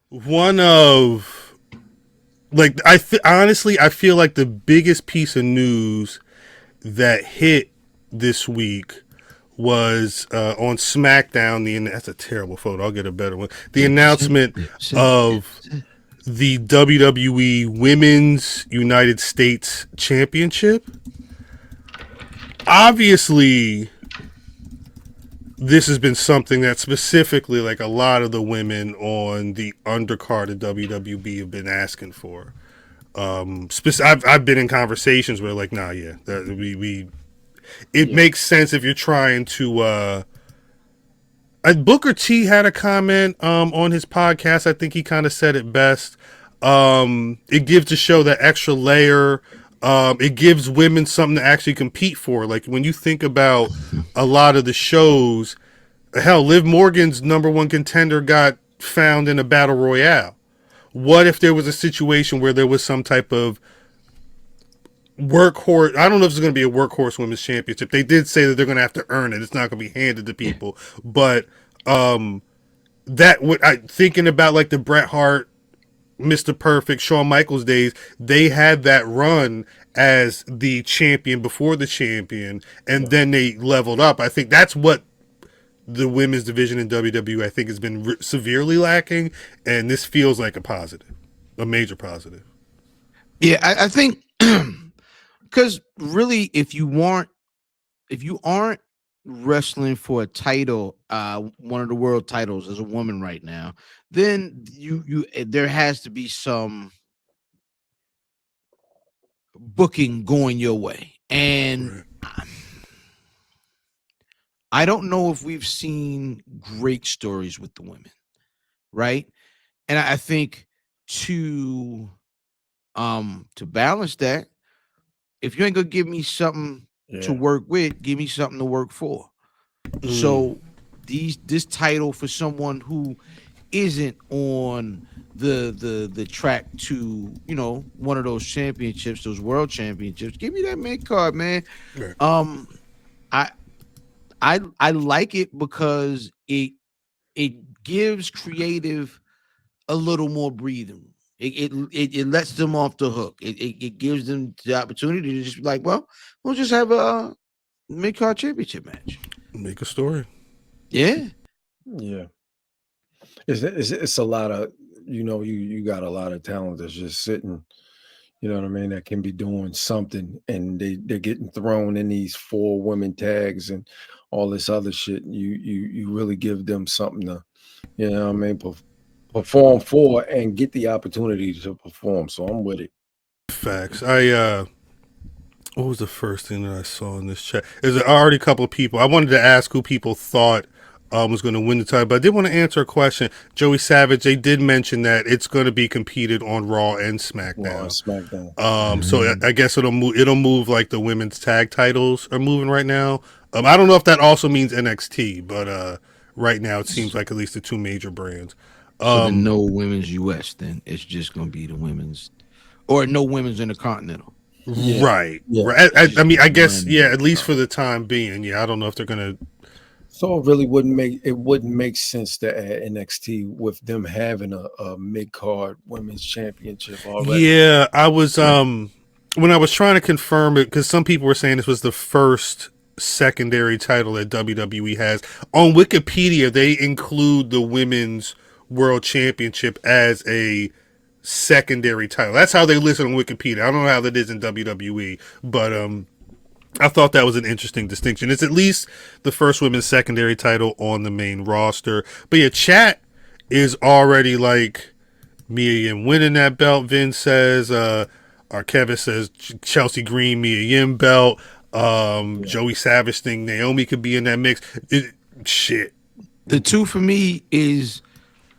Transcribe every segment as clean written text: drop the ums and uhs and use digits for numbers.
One of honestly, I feel like the biggest piece of news that hit this week was on SmackDown. That's a terrible photo. I'll get a better one. The Dipset, announcement dipset, of dipset. the WWE Women's United States Championship. Obviously, this has been something that specifically, like, a lot of the women on the undercard of WWE have been asking for. I've been in conversations where, like, nah, yeah, that we it Yeah. makes sense if you're trying to. Booker T had a comment on his podcast. I think he kind of said it best. It gives the show that extra layer. It gives women something to actually compete for. Like, when you think about a lot of the shows, hell, Liv Morgan's number one contender got found in a battle royale. What if there was a situation where there was some type of workhorse? I don't know if it's going to be a workhorse women's championship. They did say that they're going to have to earn it. It's not going to be handed to people. But that would, thinking about like the Bret Hart, Mr. Perfect, Shawn Michaels days, they had that run as the champion before the champion, and Yeah. then they leveled up. I think that's what the women's division in WWE, I think, has been severely lacking, and this feels like a positive, a major positive. Yeah, I think because really, if you aren't wrestling for a title, one of the world titles as a woman right now, then there has to be some booking going your way. And Right. I don't know if we've seen great stories with the women, right? And I think to to balance that, if you ain't gonna give me something to Yeah. work with, give me something to work for. Mm. So this title for someone who isn't on the track to one of those championships, those world championships, give me that mid card, man. Right. Um, I I like it because it gives creative a little more breathing room. It lets them off the hook. It gives them the opportunity to just be like, well, we'll just have a mid card championship match. Make a story. Yeah. Yeah. It's a lot of, you got a lot of talent that's just sitting, you know what I mean, that can be doing something, and they're getting thrown in these 4 women tags and all this other shit. You really give them something to, you know what I mean, perform for and get the opportunity to perform. So I'm with it. Facts. What was the first thing that I saw in this chat? There's already a couple of people. I wanted to ask who people thought was going to win the title, but I did want to answer a question. Joey Savage, they did mention that it's going to be competed on Raw and Raw and SmackDown. SmackDown. So Mhm. I guess it'll move. It'll move like the women's tag titles are moving right now. I don't know if that also means NXT, but right now it seems like at least the two major brands. So then Um, no women's US, then it's just gonna be the women's, or no women's intercontinental. Yeah. right, Yeah. right. It's I just mean, I guess one yeah. At least for intercontinental. the time being, yeah. I don't know if they're gonna. So it wouldn't make sense to add NXT with them having a mid card women's championship already. Yeah, I was when I was trying to confirm it, because some people were saying this was the first secondary title that WWE has. On Wikipedia, they include the women's world championship as a secondary title. That's how they list it on Wikipedia. I don't know how that is in WWE, but I thought that was an interesting distinction. It's at least the first women's secondary title on the main roster. But yeah, chat is already like Mia Yim winning that belt. Vin says, or Kevin says Chelsea Green, Mia Yim belt. Yeah. Joey Savage thing, Naomi could be in that mix. Shit. The two for me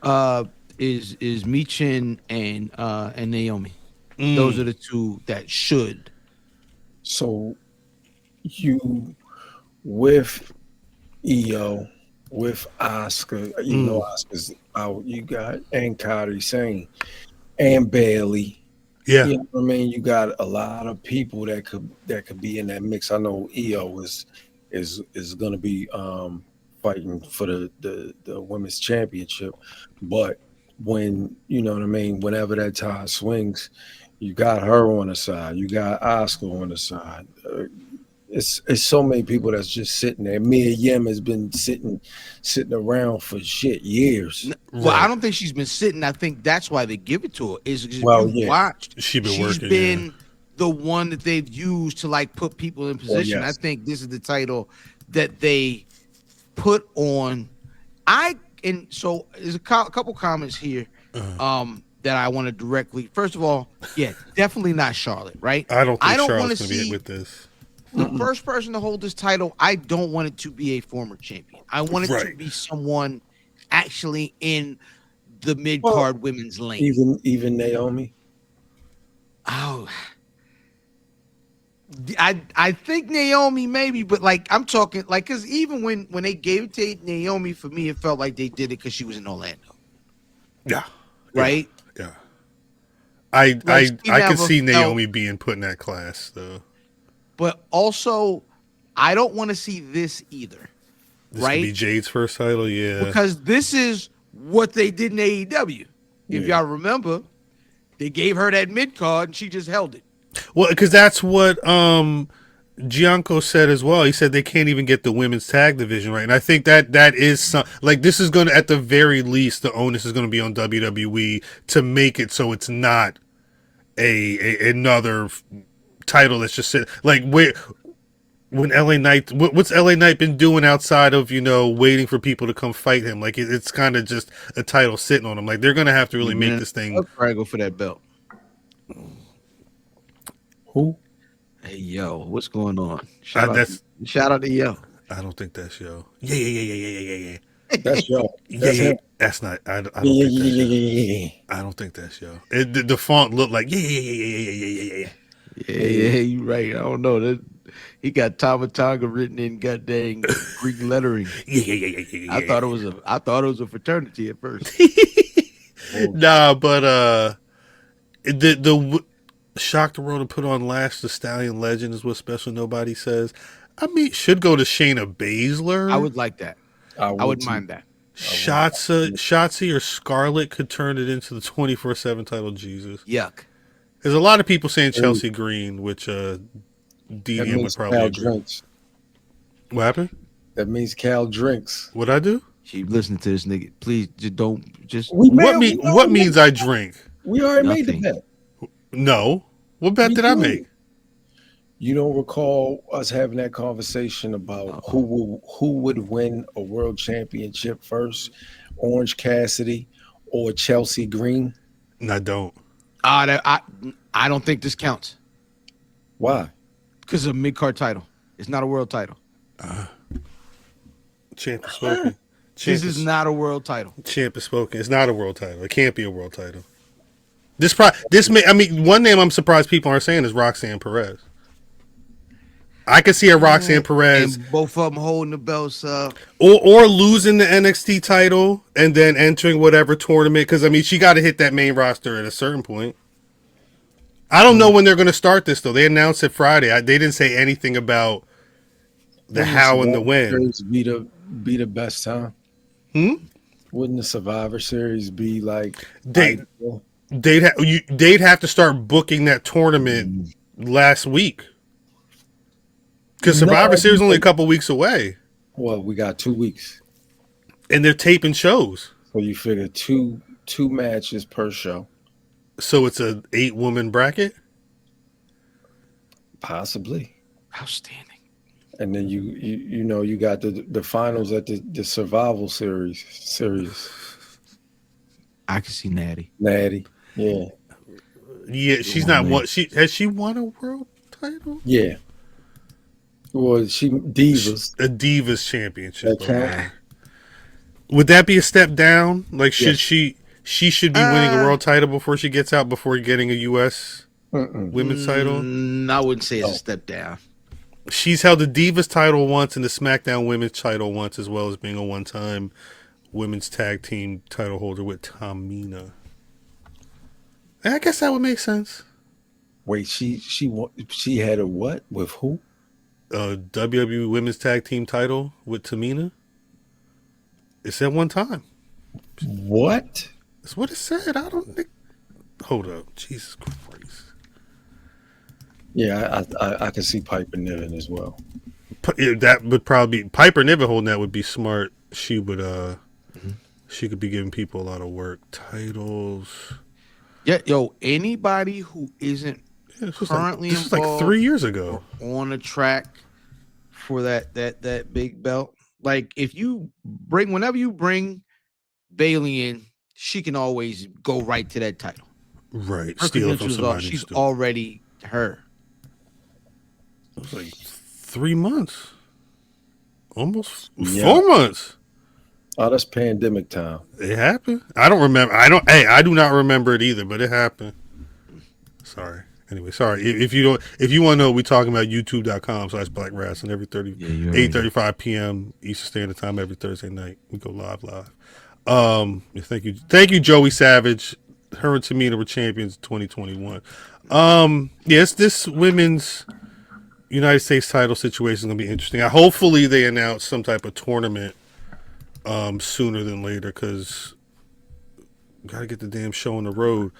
uh is Michin and Naomi. Those Mm, are the two that should. So you with EO, with Oscar, even though mm, Oscar's out, you got and Kyrie Sane and Bailey. yeah. You know what I mean? You got a lot of people that could be in that mix. I know EO is gonna be fighting for the women's championship, but when you know what I mean, whenever that tide swings, you got her on the side, you got Oscar on the side. It's so many people that's just sitting there. Mia Yim has been sitting around for shit years. Well, I Right. don't think she's been sitting. I think that's why they give it to her. Is because if Well, you yeah. watched, She been she's working, been the one that they've used to like put people in position. yes. I think this is the title that they put on. And so there's a couple comments here that I want to directly. First of all, yeah, definitely not Charlotte, right? I don't think want Charlotte's to going to be see with this. the first person to hold this title. I don't want it to be a former champion. I want it to Right. be someone actually in the mid Well, card women's lane. Even Naomi. Oh, I think Naomi maybe, but like I'm talking like because even when they gave it to Naomi, for me it felt like they did it because she was in Orlando, Yeah. right? Yeah. I Like, she I can never see felt- Naomi being put in that class though. But also, I don't want to see this either, This right? could be Jade's first title, yeah. Because this is what they did in AEW. If Yeah. y'all remember, they gave her that mid card and she just held it. Well, because that's what Gianco said as well. He said they can't even get the women's tag division right, and I think that is some like this is going to, at the very least, the onus is going to be on WWE to make it so it's not a another title that's just sitting like where. When LA Knight, what's LA Knight been doing outside of waiting for people to come fight him? Like it's kind of just a title sitting on him. Like they're gonna have to really make this thing. I'll probably go for that belt. Who? Hey yo, what's going on? Uh, Shout out to yo. I don't think that's yo. Yeah. That's yo. Yeah, That's him. that's not. I don't Yeah, think that's yo. yeah. I don't think that's yo. The font looked like yeah. Yeah, you right. I don't know that he got Tamatanga written in goddamn Greek lettering. Yeah. I thought it was a fraternity at first. Nah, but the Shock the World to put on Lash the Stallion Legend is what Special Nobody says. I mean, should go to Shayna Baszler. I would like that. I wouldn't too. mind that. Shotzi or Scarlett could turn it into the 24/7 title. Jesus. Yuck. There's a lot of people saying Chelsea Green, which That DDM would means probably Cal agree. drinks. What happened? That means Cal drinks. What'd I do? Keep listening to this nigga. Please just don't just What means I drink? We already Nothing. made the bet. No. What bet We did I did. make? You don't recall us having that conversation about who would win a world championship first, Orange Cassidy or Chelsea Green? No, I don't. I don't think this counts Why? because of a mid card title. It's not a world title. Champ is spoken. This is not a world title. Champ is spoken. It's not a world title. It can't be a world title. One name I'm surprised people aren't saying is Roxanne Perez. I could see a Roxanne Perez And both of them holding the belts up. or losing the NXT title and then entering whatever tournament because she got to hit that main roster at a certain point. I don't know when they're going to start this though. They announced it Friday. They didn't say anything about the how and the when. Series be the best time. Wouldn't the Survivor Series be like They'd have to start booking that tournament last week because Survivor Series is only a couple weeks away, Well, we got 2 weeks, and they're taping shows, so you figure two matches per show, so it's a 8-woman bracket. Outstanding. possibly. And then you got the finals at the Survival series. I can see Natty. Yeah. Yeah, she's not one. Has she won a world title? Yeah. Well, she Divas. A Divas Championship. That count? Okay. Would that be a step down? Like, should Yes. she should be winning a world title before she gets out, before getting a U.S. Mm-mm. women's title? I wouldn't say it's a step down. She's held the Divas title once and the SmackDown women's title once, as well as being a one-time women's tag team title holder with Tamina. I guess that would make sense. Wait, she had a what with who? WWE women's tag team title with Tamina. It's at one time. What? That's what it said. I don't think. Hold up. Jesus Christ. Yeah, I can see Piper Niven as well. That would probably be Piper Niven holding that would be smart. She would Mhm. she could be giving people a lot of work. Titles. Yeah, yo, anybody who isn't Yeah, currently this was like involved 3 years or ago. on a track for that big belt, like if you bring whenever you bring Bailey in, she can always go right to that title. Right. Her Steal it from credentials are somebody. she's stupid. already her. It was like 3 months. Almost Yeah. 4 months. Oh, that's pandemic time. It happened. I don't remember. I do not remember it either, but it happened. Sorry. Anyway, sorry. If you want to know what we're talking about, youtube.com/Black Rasslin every 8:35 p.m. Eastern Standard Time every Thursday night. We go live. Yeah, thank you, Joey Savage. Her and Tamina were champions in 2021. Yes, this women's United States title situation is going to be interesting. Hopefully they announce some type of tournament sooner than later, because got to get the damn show on the road.